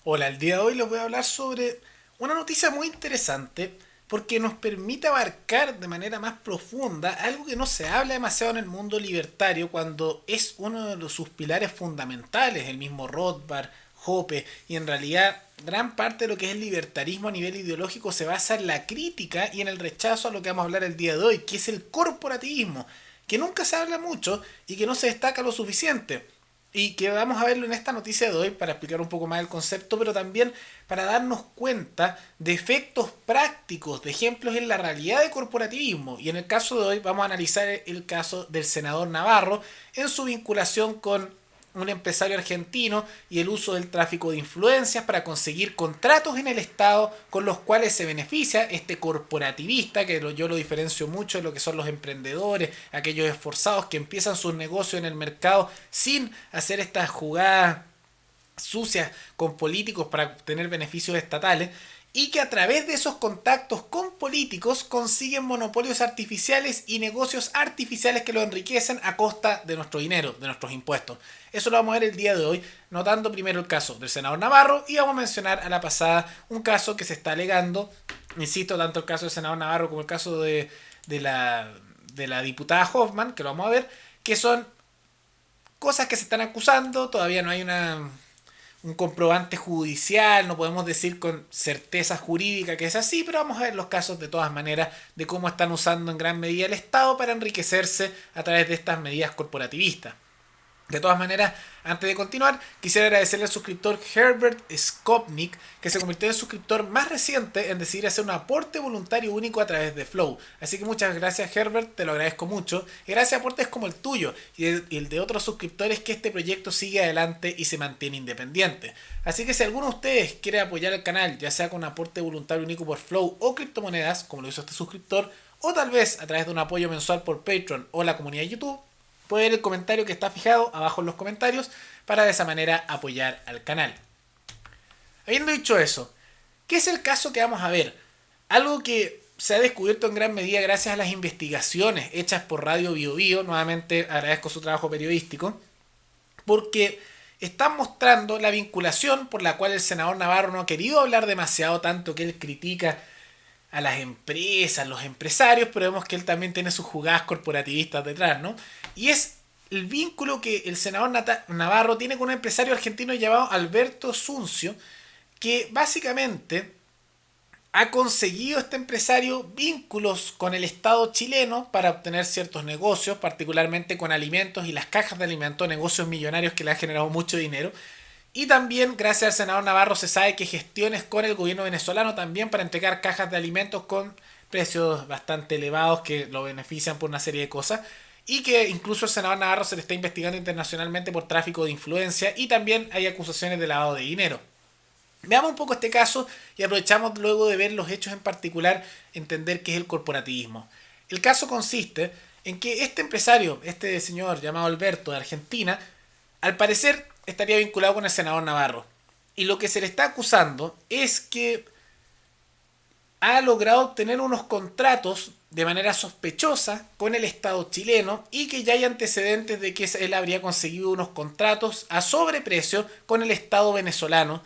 Hola, el día de hoy les voy a hablar sobre una noticia muy interesante porque nos permite abarcar de manera más profunda algo que no se habla demasiado en el mundo libertario cuando es uno de sus pilares fundamentales, el mismo Rothbard, Hoppe, y en realidad gran parte de lo que es el libertarismo a nivel ideológico se basa en la crítica y en el rechazo a lo que vamos a hablar el día de hoy, que es el corporativismo, que nunca se habla mucho y que no se destaca lo suficiente. Y que vamos a verlo en esta noticia de hoy para explicar un poco más el concepto, pero también para darnos cuenta de efectos prácticos, de ejemplos en la realidad de corporativismo. Y en el caso de hoy vamos a analizar el caso del senador Navarro en su vinculación con un empresario argentino y el uso del tráfico de influencias para conseguir contratos en el Estado con los cuales se beneficia este corporativista, que yo lo diferencio mucho de lo que son los emprendedores, aquellos esforzados que empiezan sus negocios en el mercado sin hacer estas jugadas sucias con políticos para obtener beneficios estatales y que a través de esos contactos con políticos consiguen monopolios artificiales y negocios artificiales que lo enriquecen a costa de nuestro dinero, de nuestros impuestos. Eso lo vamos a ver el día de hoy, notando primero el caso del senador Navarro y vamos a mencionar a la pasada un caso que se está alegando, insisto, tanto el caso del senador Navarro como el caso de la, de la diputada Hoffman, que lo vamos a ver, que son cosas que se están acusando, todavía no hay un comprobante judicial, no podemos decir con certeza jurídica que es así, pero vamos a ver los casos de todas maneras de cómo están usando en gran medida el Estado para enriquecerse a través de estas medidas corporativistas. De todas maneras, antes de continuar, quisiera agradecerle al suscriptor Herbert Skopnik, que se convirtió en el suscriptor más reciente en decidir hacer un aporte voluntario único a través de Flow. Así que muchas gracias Herbert, te lo agradezco mucho. Y gracias a aportes como el tuyo y el de otros suscriptores que este proyecto sigue adelante y se mantiene independiente. Así que si alguno de ustedes quiere apoyar el canal, ya sea con un aporte voluntario único por Flow o criptomonedas, como lo hizo este suscriptor, o tal vez a través de un apoyo mensual por Patreon o la comunidad de YouTube, puede ver el comentario que está fijado abajo en los comentarios para de esa manera apoyar al canal. Habiendo dicho eso, ¿qué es el caso que vamos a ver? Algo que se ha descubierto en gran medida gracias a las investigaciones hechas por Radio Bio Bio, nuevamente agradezco su trabajo periodístico, porque están mostrando la vinculación por la cual el senador Navarro no ha querido hablar demasiado, tanto que él critica a las empresas, los empresarios, pero vemos que él también tiene sus jugadas corporativistas detrás, ¿no? Y es el vínculo que el senador Navarro tiene con un empresario argentino llamado Alberto Suncio, que básicamente ha conseguido este empresario vínculos con el Estado chileno para obtener ciertos negocios, particularmente con alimentos y las cajas de alimentos, negocios millonarios que le han generado mucho dinero. Y también, gracias al senador Navarro, se sabe que gestiones con el gobierno venezolano también para entregar cajas de alimentos con precios bastante elevados que lo benefician por una serie de cosas. Y que incluso el senador Navarro se le está investigando internacionalmente por tráfico de influencia y también hay acusaciones de lavado de dinero. Veamos un poco este caso y aprovechamos luego de ver los hechos en particular, entender qué es el corporativismo. El caso consiste en que este empresario, este señor llamado Alberto de Argentina, al parecer estaría vinculado con el senador Navarro. Y lo que se le está acusando es que ha logrado obtener unos contratos de manera sospechosa con el Estado chileno y que ya hay antecedentes de que él habría conseguido unos contratos a sobreprecio con el Estado venezolano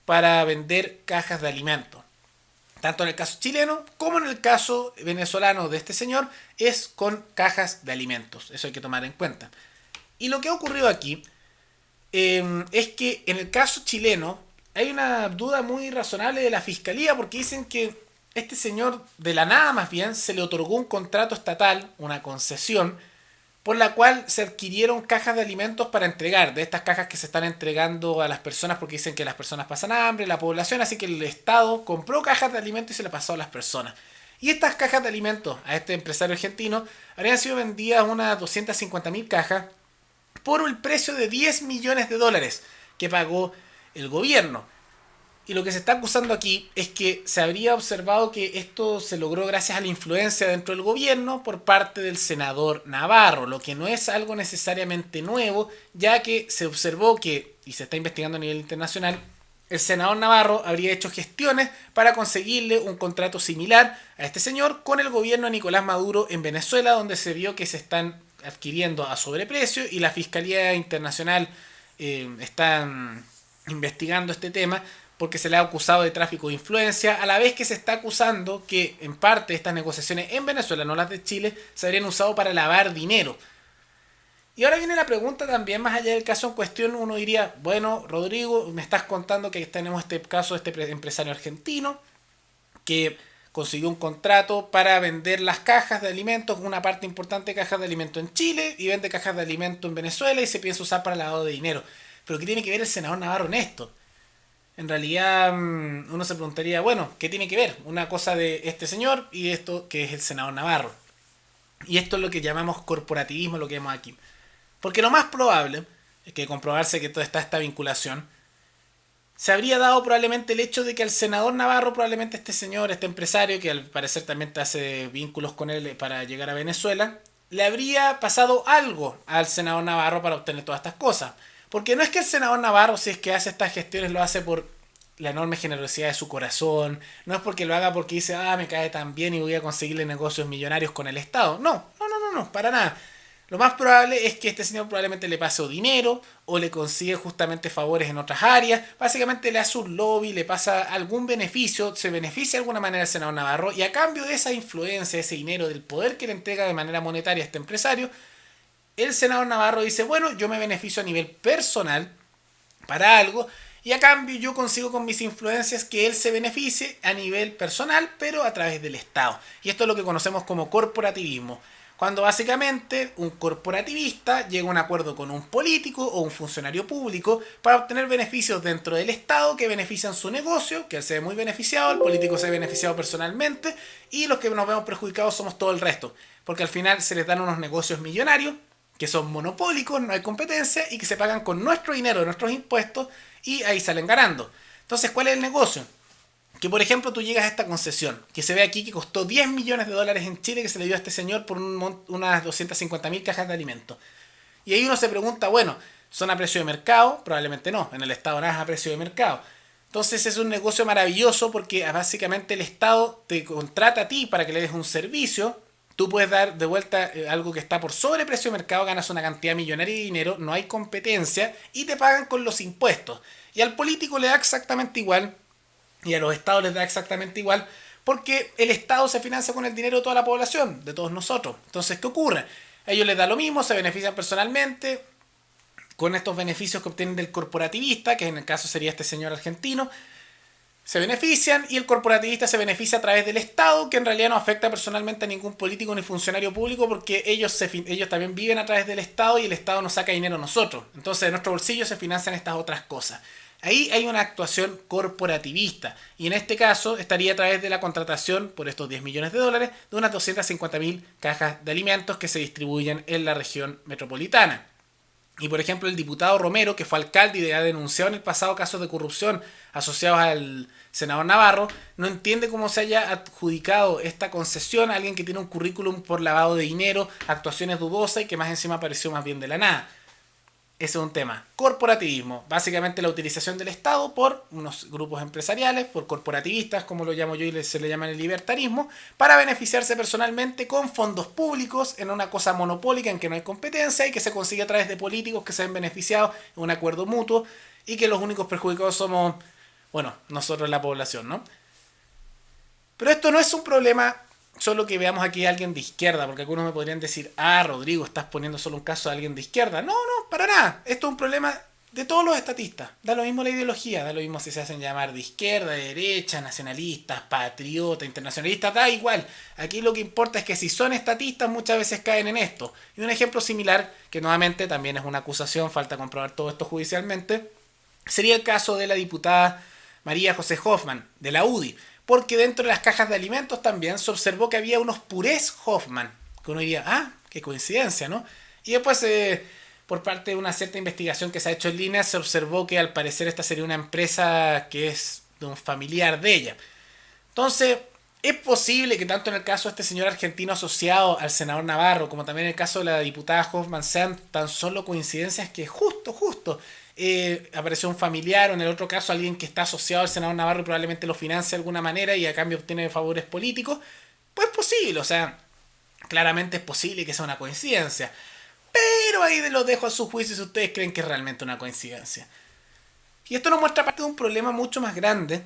para vender cajas de alimentos. Tanto en el caso chileno como en el caso venezolano de este señor es con cajas de alimentos. Eso hay que tomar en cuenta. Y lo que ha ocurrido aquí es que en el caso chileno hay una duda muy razonable de la fiscalía porque dicen que este señor de la nada más bien se le otorgó un contrato estatal, una concesión, por la cual se adquirieron cajas de alimentos para entregar, de estas cajas que se están entregando a las personas porque dicen que las personas pasan hambre, la población, así que el Estado compró cajas de alimentos y se las pasó a las personas. Y estas cajas de alimentos a este empresario argentino habrían sido vendidas unas 250.000 cajas por el precio de 10 millones de dólares que pagó el gobierno. Y lo que se está acusando aquí es que se habría observado que esto se logró gracias a la influencia dentro del gobierno por parte del senador Navarro, lo que no es algo necesariamente nuevo, ya que se observó que, y se está investigando a nivel internacional, el senador Navarro habría hecho gestiones para conseguirle un contrato similar a este señor con el gobierno de Nicolás Maduro en Venezuela, donde se vio que se están adquiriendo a sobreprecio y la Fiscalía Internacional está investigando este tema porque se le ha acusado de tráfico de influencia, a la vez que se está acusando que en parte estas negociaciones en Venezuela, no las de Chile, se habrían usado para lavar dinero. Y ahora viene la pregunta también, más allá del caso en cuestión, uno diría, bueno, Rodrigo, me estás contando que tenemos este caso de este empresario argentino que consiguió un contrato para vender las cajas de alimentos, una parte importante de cajas de alimentos en Chile, y vende cajas de alimentos en Venezuela y se piensa usar para lavado de dinero. Pero ¿qué tiene que ver el senador Navarro en esto? En realidad uno se preguntaría, bueno, ¿qué tiene que ver una cosa de este señor y esto que es el senador Navarro? Y esto es lo que llamamos corporativismo, lo que vemos aquí. Porque lo más probable es que comprobarse que toda esta vinculación se habría dado probablemente el hecho de que al senador Navarro, probablemente este señor, este empresario, que al parecer también te hace vínculos con él para llegar a Venezuela, le habría pasado algo al senador Navarro para obtener todas estas cosas. Porque no es que el senador Navarro, si es que hace estas gestiones, lo hace por la enorme generosidad de su corazón, no es porque lo haga porque dice, me cae tan bien y voy a conseguirle negocios millonarios con el Estado. No, no, no, no, no, para nada. Lo más probable es que este señor probablemente le pase dinero o le consigue justamente favores en otras áreas. Básicamente le hace un lobby, le pasa algún beneficio, se beneficia de alguna manera el senador Navarro y a cambio de esa influencia, ese dinero, del poder que le entrega de manera monetaria a este empresario, el senador Navarro dice, bueno, yo me beneficio a nivel personal para algo y a cambio yo consigo con mis influencias que él se beneficie a nivel personal, pero a través del Estado. Y esto es lo que conocemos como corporativismo. Cuando básicamente un corporativista llega a un acuerdo con un político o un funcionario público para obtener beneficios dentro del Estado que benefician su negocio, que él se ve muy beneficiado, el político se ve beneficiado personalmente y los que nos vemos perjudicados somos todo el resto. Porque al final se les dan unos negocios millonarios que son monopólicos, no hay competencia y que se pagan con nuestro dinero, de nuestros impuestos y ahí salen ganando. Entonces, ¿cuál es el negocio? Que por ejemplo tú llegas a esta concesión, que se ve aquí que costó 10 millones de dólares en Chile, que se le dio a este señor por unas 250.000 cajas de alimentos. Y ahí uno se pregunta, bueno, ¿son a precio de mercado? Probablemente no, en el Estado nada es a precio de mercado. Entonces es un negocio maravilloso porque básicamente el Estado te contrata a ti para que le des un servicio. Tú puedes dar de vuelta algo que está por sobreprecio de mercado, ganas una cantidad millonaria de dinero, no hay competencia y te pagan con los impuestos. Y al político le da exactamente igual y a los estados les da exactamente igual porque el Estado se financia con el dinero de toda la población, de todos nosotros. Entonces, ¿qué ocurre? A ellos les da lo mismo, se benefician personalmente con estos beneficios que obtienen del corporativista, que en el caso sería este señor argentino, se benefician y el corporativista se beneficia a través del Estado, que en realidad no afecta personalmente a ningún político ni funcionario público porque ellos también viven a través del Estado y el Estado nos saca dinero a nosotros. Entonces de nuestro bolsillo se financian estas otras cosas. Ahí hay una actuación corporativista y en este caso estaría a través de la contratación por estos 10 millones de dólares de unas 250.000 cajas de alimentos que se distribuyen en la región metropolitana. Y por ejemplo el diputado Romero, que fue alcalde y ha denunciado en el pasado casos de corrupción asociados al senador Navarro, no entiende cómo se haya adjudicado esta concesión a alguien que tiene un currículum por lavado de dinero, actuaciones dudosas y que más encima apareció más bien de la nada. Ese es un tema. Corporativismo. Básicamente la utilización del Estado por unos grupos empresariales, por corporativistas, como lo llamo yo y se le llama el libertarismo, para beneficiarse personalmente con fondos públicos en una cosa monopólica en que no hay competencia y que se consigue a través de políticos que se ven beneficiados en un acuerdo mutuo y que los únicos perjudicados somos, bueno, nosotros la población, ¿no? Pero esto no es un problema solo que veamos aquí a alguien de izquierda, porque algunos me podrían decir, Rodrigo, estás poniendo solo un caso de alguien de izquierda. No, no, para nada. Esto es un problema de todos los estatistas. Da lo mismo la ideología, da lo mismo si se hacen llamar de izquierda, de derecha, nacionalistas, patriotas, internacionalistas, da igual. Aquí lo que importa es que si son estatistas muchas veces caen en esto. Y un ejemplo similar, que nuevamente también es una acusación, falta comprobar todo esto judicialmente, sería el caso de la diputada María José Hoffman, de la UDI, porque dentro de las cajas de alimentos también se observó que había unos purés Hoffman, que uno diría, qué coincidencia, ¿no? Y después, por parte de una cierta investigación que se ha hecho en línea, se observó que al parecer esta sería una empresa que es de un familiar de ella. Entonces, es posible que tanto en el caso de este señor argentino asociado al senador Navarro, como también en el caso de la diputada Hoffman, sean tan solo coincidencias que justo apareció un familiar o en el otro caso alguien que está asociado al senador Navarro y probablemente lo financia de alguna manera y a cambio obtiene favores políticos, pues es posible, o sea, claramente es posible que sea una coincidencia. Pero ahí los dejo a su juicio si ustedes creen que es realmente una coincidencia. Y esto nos muestra parte de un problema mucho más grande,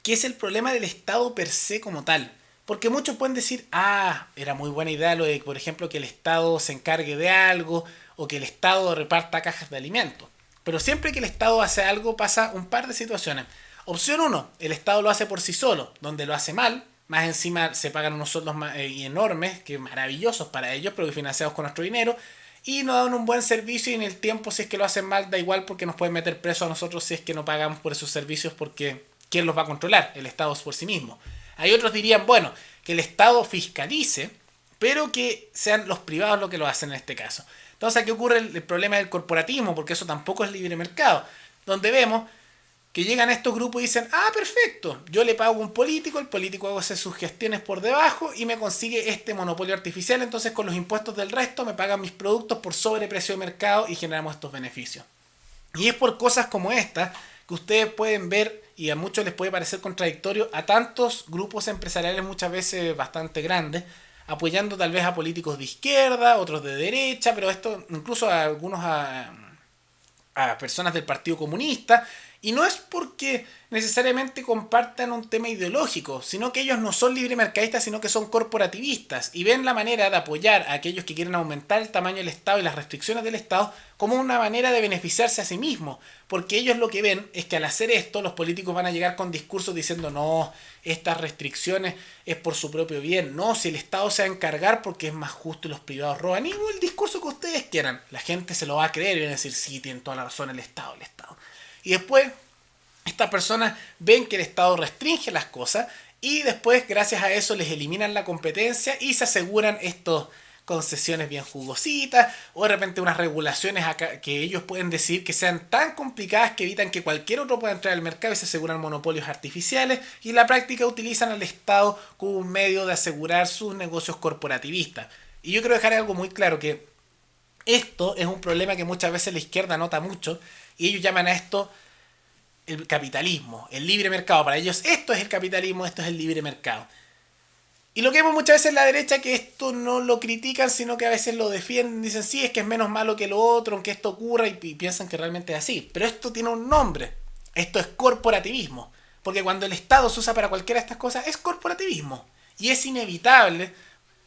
que es el problema del Estado per se como tal. Porque muchos pueden decir, era muy buena idea lo de, por ejemplo, que el Estado se encargue de algo o que el Estado reparta cajas de alimentos. Pero siempre que el Estado hace algo pasa un par de situaciones. Opción uno, el Estado lo hace por sí solo, donde lo hace mal, más encima se pagan unos sueldos enormes, que maravillosos para ellos, pero que financiados con nuestro dinero, y nos dan un buen servicio y en el tiempo si es que lo hacen mal da igual porque nos pueden meter preso a nosotros si es que no pagamos por esos servicios porque ¿quién los va a controlar? El Estado es por sí mismo. Hay otros dirían, bueno, que el Estado fiscalice, pero que sean los privados los que lo hacen en este caso. Entonces aquí ocurre el problema del corporativismo, porque eso tampoco es libre mercado, donde vemos que llegan estos grupos y dicen, perfecto, yo le pago a un político, el político hace sus gestiones por debajo y me consigue este monopolio artificial, entonces con los impuestos del resto me pagan mis productos por sobreprecio de mercado y generamos estos beneficios. Y es por cosas como esta que ustedes pueden ver, y a muchos les puede parecer contradictorio, a tantos grupos empresariales muchas veces bastante grandes, apoyando tal vez a políticos de izquierda, otros de derecha, pero esto incluso a algunos a personas del Partido Comunista, y no es porque necesariamente compartan un tema ideológico, sino que ellos no son libremercadistas, sino que son corporativistas y ven la manera de apoyar a aquellos que quieren aumentar el tamaño del Estado y las restricciones del Estado como una manera de beneficiarse a sí mismos, porque ellos lo que ven es que al hacer esto los políticos van a llegar con discursos diciendo no, estas restricciones es por su propio bien, no, si el Estado se va a encargar porque es más justo y los privados roban, y el discurso que ustedes quieran, la gente se lo va a creer y van a decir sí, tienen toda la razón el Estado. Y después, estas personas ven que el Estado restringe las cosas y después, gracias a eso, les eliminan la competencia y se aseguran estos concesiones bien jugositas o de repente unas regulaciones acá que ellos pueden decir que sean tan complicadas que evitan que cualquier otro pueda entrar al mercado y se aseguran monopolios artificiales y en la práctica utilizan al Estado como un medio de asegurar sus negocios corporativistas. Y yo quiero dejar algo muy claro, que esto es un problema que muchas veces la izquierda nota mucho y ellos llaman a esto el capitalismo, el libre mercado. Para ellos esto es el capitalismo, esto es el libre mercado. Y lo que vemos muchas veces en la derecha, que esto no lo critican, sino que a veces lo defienden, dicen sí, es que es menos malo que lo otro, aunque esto ocurra, y piensan que realmente es así. Pero esto tiene un nombre, esto es corporativismo. Porque cuando el Estado se usa para cualquiera de estas cosas, es corporativismo. Y es inevitable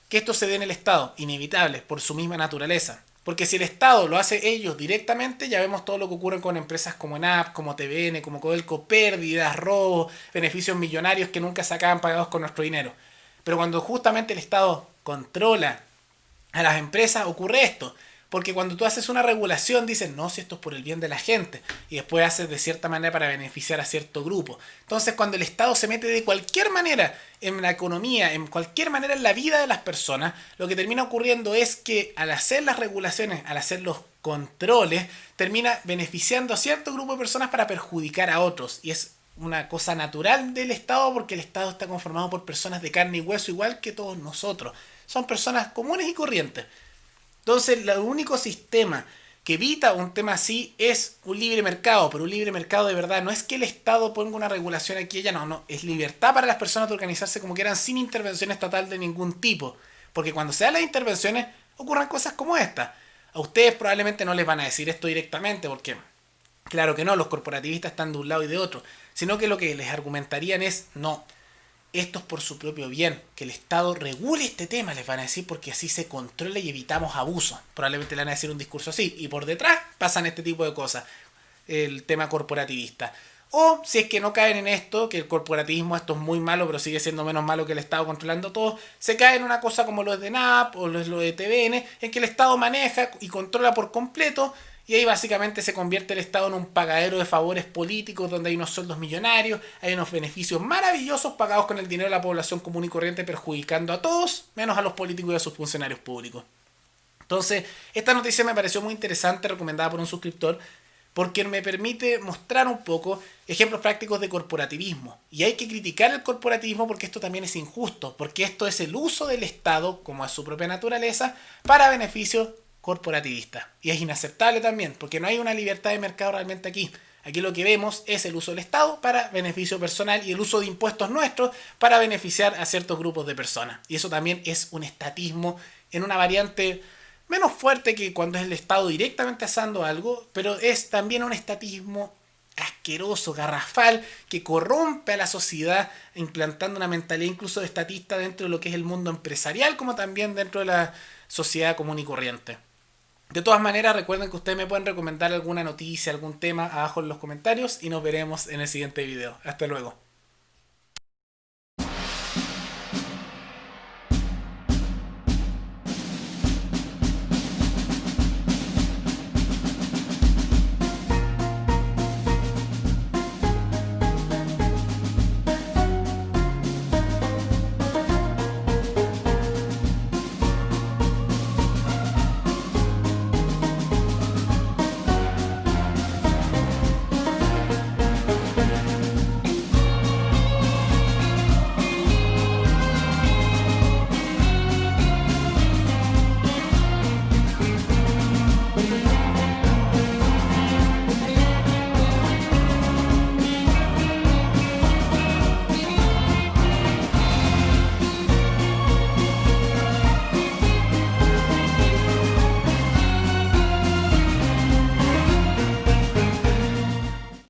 que esto se dé en el Estado, inevitable, por su misma naturaleza. Porque si el Estado lo hace ellos directamente, ya vemos todo lo que ocurre con empresas como ENAP, como TVN, como Codelco, pérdidas, robos, beneficios millonarios que nunca se acaban pagados con nuestro dinero. Pero cuando justamente el Estado controla a las empresas, ocurre esto. Porque cuando tú haces una regulación, dices, no, si esto es por el bien de la gente. Y después haces de cierta manera para beneficiar a cierto grupo. Entonces, cuando el Estado se mete de cualquier manera en la economía, en cualquier manera en la vida de las personas, lo que termina ocurriendo es que al hacer las regulaciones, al hacer los controles, termina beneficiando a cierto grupo de personas para perjudicar a otros. Y es una cosa natural del Estado porque el Estado está conformado por personas de carne y hueso igual que todos nosotros. Son personas comunes y corrientes. Entonces, el único sistema que evita un tema así es un libre mercado, pero un libre mercado de verdad no es que el Estado ponga una regulación aquí y allá, no, es libertad para las personas de organizarse como quieran sin intervención estatal de ningún tipo. Porque cuando se dan las intervenciones ocurren cosas como esta. A ustedes probablemente no les van a decir esto directamente porque, claro que no, los corporativistas están de un lado y de otro, sino que lo que les argumentarían es, no, esto es por su propio bien, que el Estado regule este tema, les van a decir, porque así se controla y evitamos abusos. Probablemente le van a decir un discurso así, y por detrás pasan este tipo de cosas, el tema corporativista. O si es que no caen en esto, que el corporativismo esto es muy malo, pero sigue siendo menos malo que el Estado controlando todo, se cae en una cosa como lo de NAP o lo de TVN, en que el Estado maneja y controla por completo. Y ahí básicamente se convierte el Estado en un pagadero de favores políticos donde hay unos sueldos millonarios, hay unos beneficios maravillosos pagados con el dinero de la población común y corriente perjudicando a todos, menos a los políticos y a sus funcionarios públicos. Entonces, esta noticia me pareció muy interesante, recomendada por un suscriptor, porque me permite mostrar un poco ejemplos prácticos de corporativismo. Y hay que criticar el corporativismo porque esto también es injusto, porque esto es el uso del Estado, como es su propia naturaleza, para beneficio corporativista. Y es inaceptable también, porque no hay una libertad de mercado realmente aquí. Aquí lo que vemos es el uso del Estado para beneficio personal y el uso de impuestos nuestros para beneficiar a ciertos grupos de personas. Y eso también es un estatismo en una variante menos fuerte que cuando es el Estado directamente haciendo algo, pero es también un estatismo asqueroso, garrafal, que corrompe a la sociedad, implantando una mentalidad incluso de estatista dentro de lo que es el mundo empresarial, como también dentro de la sociedad común y corriente. De todas maneras, recuerden que ustedes me pueden recomendar alguna noticia, algún tema abajo en los comentarios y nos veremos en el siguiente video. Hasta luego.